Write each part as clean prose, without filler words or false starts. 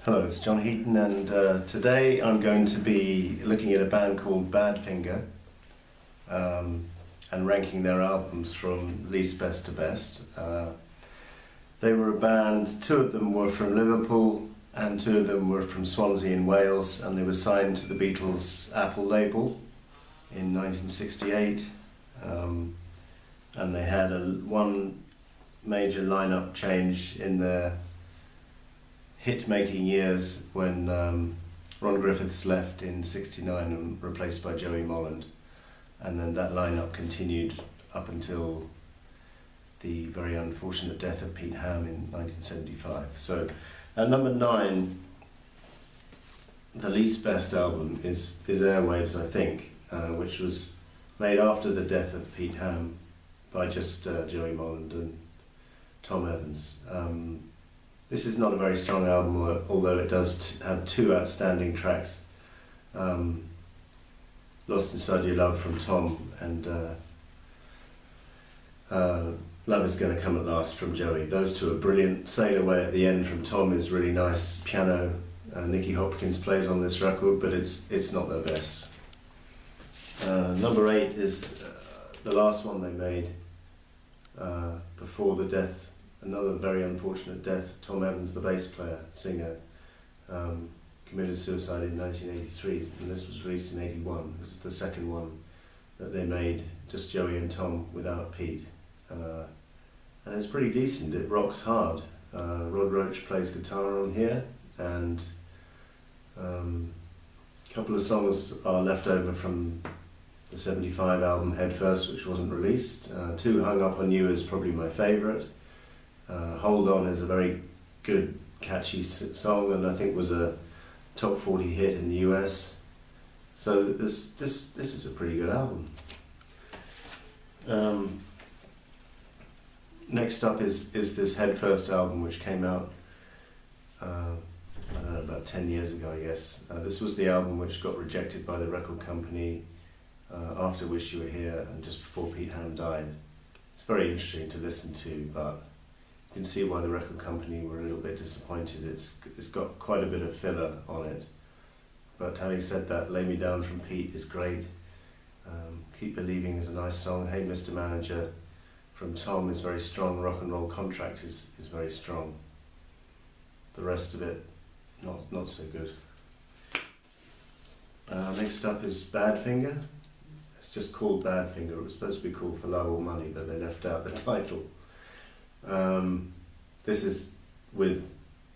Hello, it's John Heaton, and today I'm going to be looking at a band called Badfinger and ranking their albums from least best to best. They were a band, two of them were from Liverpool and two of them were from Swansea in Wales, and they were signed to the Beatles' Apple label in 1968, and they had one major lineup change in their hit-making years when Ron Griffiths left in '69 and replaced by Joey Molland, and then that lineup continued up until the very unfortunate death of Pete Ham in 1975. So at number 9, the least best album is Airwaves, I think, which was made after the death of Pete Ham by just Joey Molland and Tom Evans. This is not a very strong album, although it does have two outstanding tracks. Lost Inside Your Love from Tom and Love Is Gonna Come at Last from Joey. Those two are brilliant. Sail Away at the end from Tom is really nice piano. Nicky Hopkins plays on this record, but it's not their best. Number 8 is the last one they made before the death. Another very unfortunate death. Tom Evans, the bass player, singer, committed suicide in 1983, and this was released in '81. This is the second one that they made, just Joey and Tom without Pete. And it's pretty decent, it rocks hard. Rod Roach plays guitar on here, and a couple of songs are left over from the '75 album Head First, which wasn't released. Two Hung Up On You is probably my favourite. Hold On is a very good, catchy song, and I think was a top 40 hit in the US. So this is a pretty good album. Next up is this Head First album, which came out I don't know, about 10 years ago, I guess. This was the album which got rejected by the record company after Wish You Were Here and just before Pete Ham died. It's very interesting to listen to, but you can see why the record company were a little bit disappointed. It's got quite a bit of filler on it. But having said that, Lay Me Down from Pete is great. Keep Believing is a nice song. Hey Mr. Manager from Tom is very strong. Rock and Roll Contract is very strong. The rest of it, not so good. Next up is Badfinger. It's just called Badfinger. It was supposed to be called For Love or Money, but they left out the title. This is with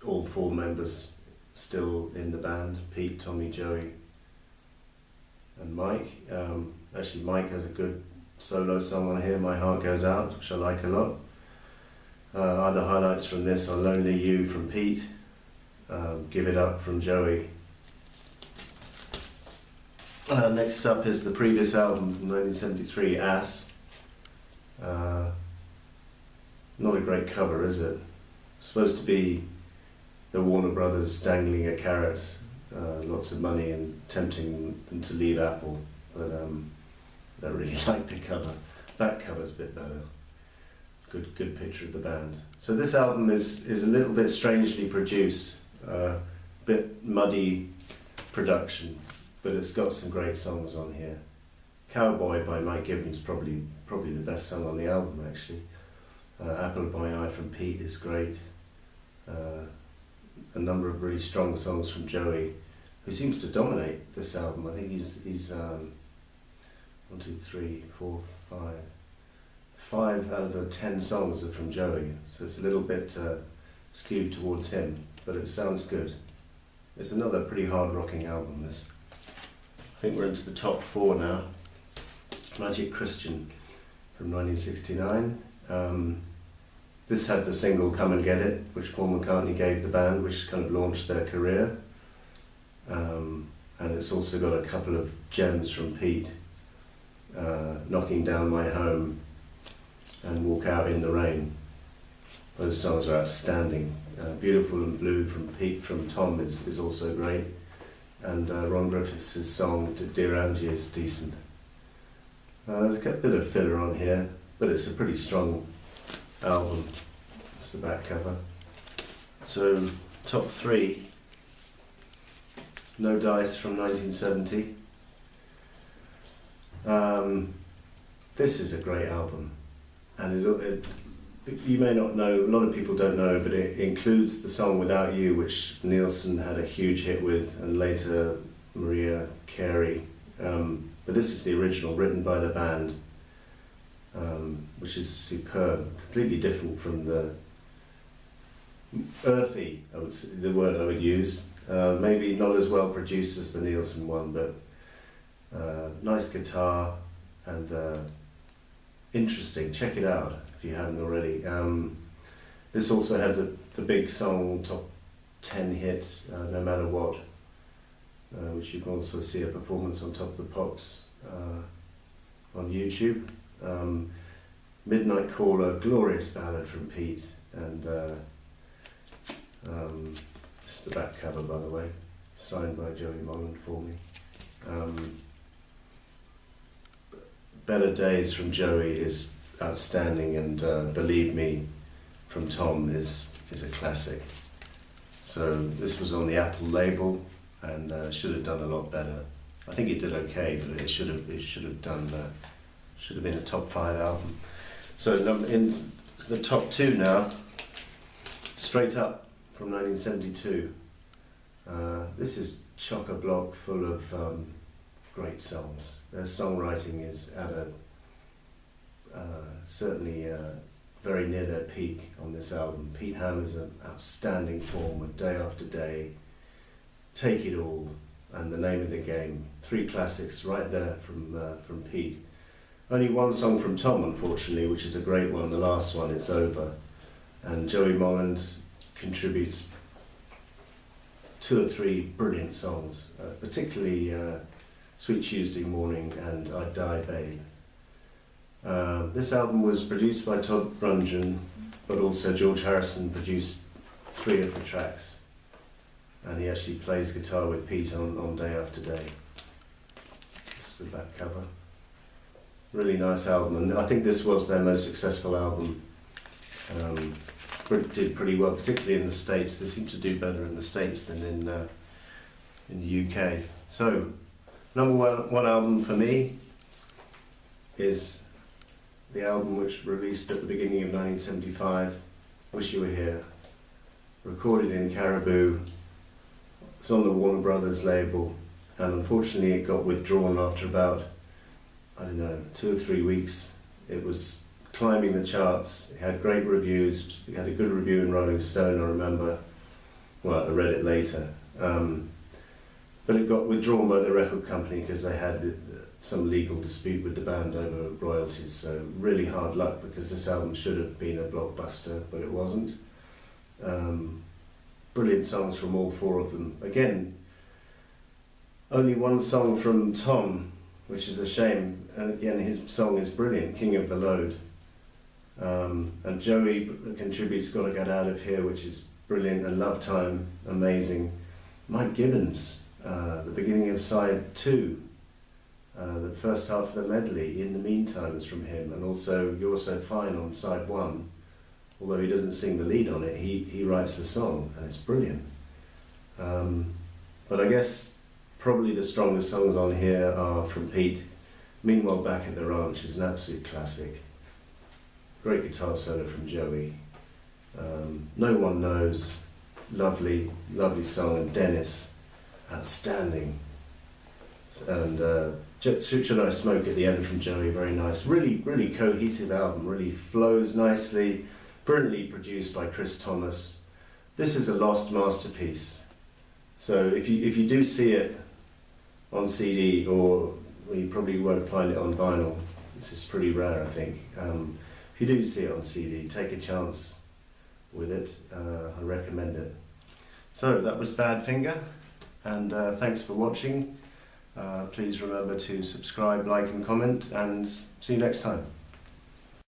all 4 members still in the band: Pete, Tommy, Joey and Mike. Actually Mike has a good solo song on here, My Heart Goes Out, which I like a lot. Other highlights from this are Lonely You from Pete, Give It Up from Joey. Next up is the previous album from 1973, Ass. Not a great cover, is it? It's supposed to be the Warner Brothers dangling a carrot, lots of money, and tempting them to leave Apple, but I don't really like the cover. That cover's a bit better. Good picture of the band. So this album is a little bit strangely produced, bit muddy production, but it's got some great songs on here. Cowboy by Mike Gibbons, probably the best song on the album, actually. Apple of My Eye from Pete is great. A number of really strong songs from Joey, who seems to dominate this album. I think he's 1, 2, 3, 4, 5. 5 out of the 10 songs are from Joey, so it's a little bit skewed towards him, but it sounds good. It's another pretty hard rocking album, this. I think we're into the top 4 now. Magic Christian from 1969. This had the single Come and Get It, which Paul McCartney gave the band, which kind of launched their career. And it's also got a couple of gems from Pete, Knocking Down My Home and Walk Out in the Rain. Those songs are outstanding. Beautiful and Blue from Tom is also great. And Ron Griffiths' song Dear Angie is decent. There's a bit of filler on here, but it's a pretty strong album. It's the back cover. So top 3 No Dice from 1970. This is a great album, and you may not know, a lot of people don't know, but it includes the song Without You, which Nielsen had a huge hit with, and later Mariah Carey. But this is the original, written by the band, which is superb, completely different from the earthy, the word I would use. Maybe not as well produced as the Nielsen one, but nice guitar and interesting. Check it out if you haven't already. This also had the big song, top 10 hit, No Matter What, which you can also see a performance on Top of the Pops on YouTube. Midnight Caller, glorious ballad from Pete, and this is the back cover, by the way, signed by Joey Molland for me. Better Days from Joey is outstanding, and Believe Me from Tom is a classic. So this was on the Apple label, and should have done a lot better. I think it did okay, but it should have been a top 5 album. So in the top 2 now, Straight Up from 1972. This is chock-a-block full of great songs. Their songwriting is at certainly very near their peak on this album. Pete Ham is an outstanding form with Day After Day, Take It All, and The Name of the Game. 3 classics right there from Pete. Only one song from Tom, unfortunately, which is a great one, the last one, It's Over. And Joey Molland contributes 2 or 3 brilliant songs, particularly Sweet Tuesday Morning and I Die Babe. This album was produced by Todd Rundgren, but also George Harrison produced 3 of the tracks, and he actually plays guitar with Pete on Day After Day. This is the back cover. Really nice album, and I think this was their most successful album. Did pretty well, particularly in the States. They seem to do better in the States than in the UK. So, number one album for me is the album which released at the beginning of 1975, Wish You Were Here, recorded in Caribou. It's on the Warner Brothers label, and unfortunately it got withdrawn after about, I don't know, 2 or 3 weeks. It was climbing the charts. It had great reviews. It had a good review in Rolling Stone, I remember. Well, I read it later. But it got withdrawn by the record company because they had some legal dispute with the band over royalties. So really hard luck, because this album should have been a blockbuster, but it wasn't. Brilliant songs from all 4 of them. Again, only one song from Tom, which is a shame. And again, his song is brilliant, King of the Load. And Joey contributes Gotta Get Out of Here, which is brilliant, and Love Time, amazing. Mike Gibbons, the beginning of side 2, the first half of the medley, In the Meantime, is from him, and also You're So Fine on side 1. Although he doesn't sing the lead on it, he writes the song, and it's brilliant. But I guess probably the strongest songs on here are from Pete. Meanwhile Back at the Ranch is an absolute classic. Great guitar solo from Joey. No One Knows, lovely, lovely song, and Dennis, outstanding. And Should I Smoke at the end from Joey, very nice. Really, really cohesive album, really flows nicely, brilliantly produced by Chris Thomas. This is a lost masterpiece. So if you do see it on CD, or you probably won't find it on vinyl, this is pretty rare, I think. If you do see it on CD, take a chance with it. I recommend it. So that was Badfinger, and thanks for watching. Please remember to subscribe, like and comment, and see you next time.